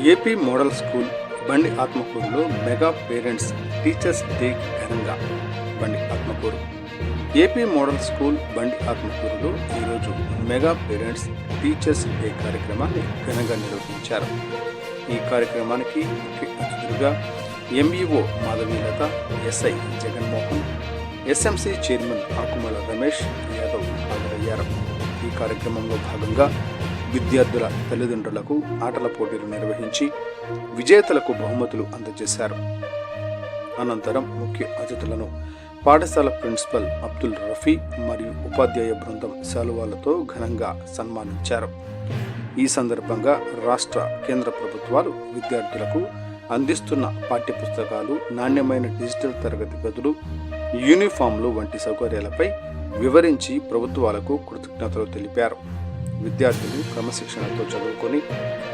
AP model school బండి ఆత్మకూరులో mega parents teachers day ఘనంగా. బండి ఆత్మకూరు ఏపీ మోడల్ స్కూల్ బండి ఆత్మకూరులో ఈరోజు మెగా పేరెంట్స్ టీచర్స్ డే కార్యక్రమాన్ని ఘనంగా నిర్వహించారు. ఈ కార్యక్రమానికి ముఖ్య అతిథులుగా MEO Madhavilatha, SI Jaganmohan, SMC chairman Akumala Ramesh Yadav హాజరయ్యారు. ఈ కార్యక్రమంలో భాగంగా విద్యార్థుల తల్లిదండ్రులకు ఆటల పోటీలు నిర్వహించి విజేతలకు బహుమతులు అందజేశారు. అనంతరం ముఖ్య అతిథులను పాఠశాల ప్రిన్సిపల్ అబ్దుల్ రఫీ మరియు ఉపాధ్యాయ బృందం శాలువాలతో ఘనంగా సన్మానించారు. ఈ సందర్భంగా రాష్ట్ర, కేంద్ర ప్రభుత్వాలు విద్యార్థులకు అందిస్తున్న పాఠ్యపుస్తకాలు, నాణ్యమైన డిజిటల్ తరగతి గదులు, యూనిఫామ్లు వంటి సౌకర్యాలపై వివరించి ప్రభుత్వాలకు కృతజ్ఞతలు తెలిపారు. విద్యార్థులు క్రమశిక్షణతో చదువుకొని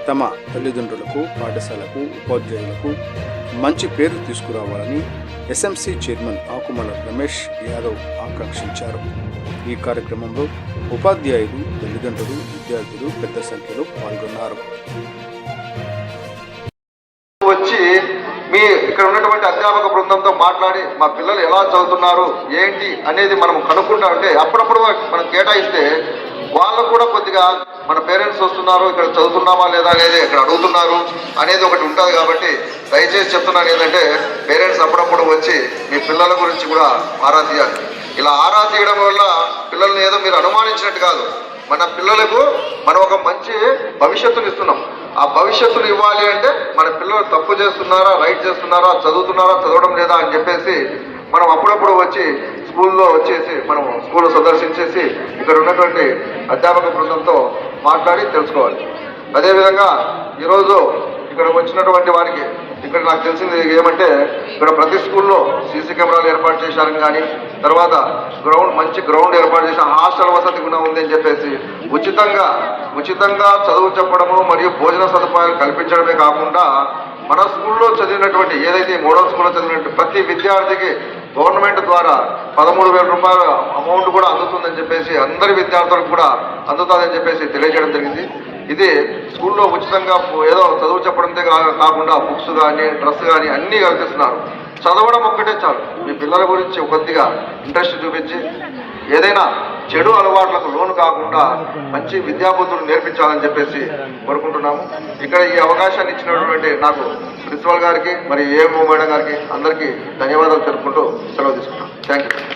తమ తల్లిదండ్రులకు, పాఠశాలకు, ఉపాధ్యాయులకు మంచి పేరు తీసుకురావాలని ఎస్ఎంసీ చైర్మన్ ఆకుమల రమేష్ యాదవ్ ఆకాంక్షించారు. ఈ కార్యక్రమంలో ఉపాధ్యాయులు, తల్లిదండ్రులు, విద్యార్థులు పెద్ద సంఖ్యలో పాల్గొన్నారు. ఇక్కడ ఉన్నటువంటి అధ్యాపక బృందంతో మాట్లాడి మా పిల్లలు ఎలా చదువుతున్నారు ఏంటి అనేది మనం కనుక్కుంటా ఉంటే అప్పుడప్పుడు మనం కేటాయిస్తే వాళ్ళు కూడా కొద్దిగా మన పేరెంట్స్ వస్తున్నారు, ఇక్కడ చదువుతున్నామా లేదా అనేది ఇక్కడ అడుగుతున్నారు అనేది ఒకటి ఉంటుంది. కాబట్టి దయచేసి చెప్తున్నాను ఏంటంటే పేరెంట్స్ అప్పుడప్పుడు వచ్చి మీ పిల్లల గురించి కూడా ఆరా తీయాలి. ఇలా ఆరా తీయడం వల్ల పిల్లల్ని ఏదో మీరు అనుమానించినట్టు కాదు, మన పిల్లలకు మనం ఒక మంచి భవిష్యత్తుని ఇస్తున్నాం. ఆ భవిష్యత్తును ఇవ్వాలి అంటే మన పిల్లలు తప్పు చేస్తున్నారా, రైట్ చేస్తున్నారా, చదువుతున్నారా, చదవడం లేదా అని చెప్పేసి మనం అప్పుడప్పుడు వచ్చి స్కూల్లో వచ్చేసి మనం స్కూల్ సందర్శించేసి ఇక్కడ ఉన్నటువంటి అధ్యాపక బృందంతో మాట్లాడి తెలుసుకోవాలి. అదేవిధంగా ఈరోజు ఇక్కడ వచ్చినటువంటి వారికి ఇక్కడ నాకు తెలిసింది ఏమంటే ఇక్కడ ప్రతి స్కూల్లో సీసీ కెమెరాలు ఏర్పాటు చేశారని కానీ, తర్వాత మంచి గ్రౌండ్ ఏర్పాటు చేసిన హాస్టల్ వసతి కూడా ఉందని చెప్పేసి ఉచితంగా చదువు చెప్పడము మరియు భోజన సదుపాయాలు కల్పించడమే కాకుండా మన స్కూల్లో చదివినటువంటి ఏదైతే మోడల్ స్కూల్లో చదివినటువంటి ప్రతి విద్యార్థికి గవర్నమెంట్ ద్వారా 13,000 రూపాయల అమౌంట్ కూడా అందుతుందని చెప్పేసి అందరి విద్యార్థులకు కూడా అందుతుందని చెప్పేసి తెలియజేయడం జరిగింది. ఇది స్కూల్లో ఉచితంగా ఏదో చదువు చెప్పడంతో కాకుండా బుక్స్ కానీ, డ్రెస్ కానీ అన్నీ కల్పిస్తున్నారు. చదవడం ఒక్కటే చాలు. మీ పిల్లల గురించి కొద్దిగా ఇంట్రెస్ట్ చూపించి ఏదైనా చెడు అలవాట్లకు లోను కాకుండా మంచి విద్యాబుద్ధులు నేర్పించాలని చెప్పేసి కోరుకుంటున్నాము. ఇక్కడ ఈ అవకాశాన్ని ఇచ్చినటువంటి నాకు ప్రిన్సిపల్ గారికి మరి ఏఎంఓ మేడం గారికి అందరికీ ధన్యవాదాలు తెలుపుకుంటూ సెలవు తీసుకుంటాం. Thank you.